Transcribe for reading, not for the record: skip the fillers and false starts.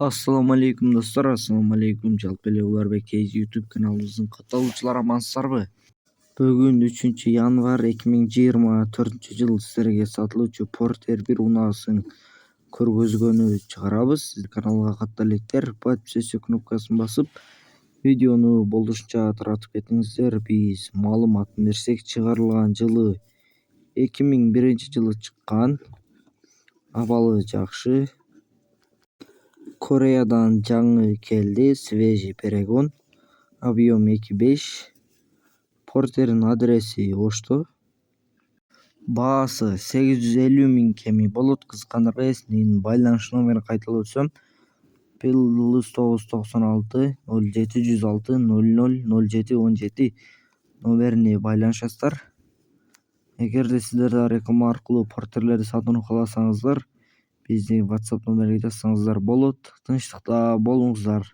Assalamu alaikum dostlar, assalamu alaikum. Жалпы эле Уларбек KG YouTube каналыбыздын катталуучулары амансыздарбы? Бүгүн 3 январь 2024 жыл силерге сатылуучу Porter 1 унаасын көргөзгөнү чыгарабыз. Каналга каттал электер, подписаться кнопкасын басып, видеону болушунча таратып кетиңиздер. Биз маалыматын берсек, чыгарылган жылы 2001-жылы чыккан. Абалы жакшы. Кореядан жаңы келди, свежий перегон, объем 2.5. Портердин адреси Ошто. Баасы 850 000 кеми болот. Кызыккандарга эсинин байланыш номерин кайталап өтсөм, +996 0706 000717 номерине байланышасыздар. Эгерде сиздер да реклама аркылуу портерлерди сатууну кааласаңыздар, биздин WhatsApp номерге жазсаңыздар болот. Тынчтыкта болуңуздар.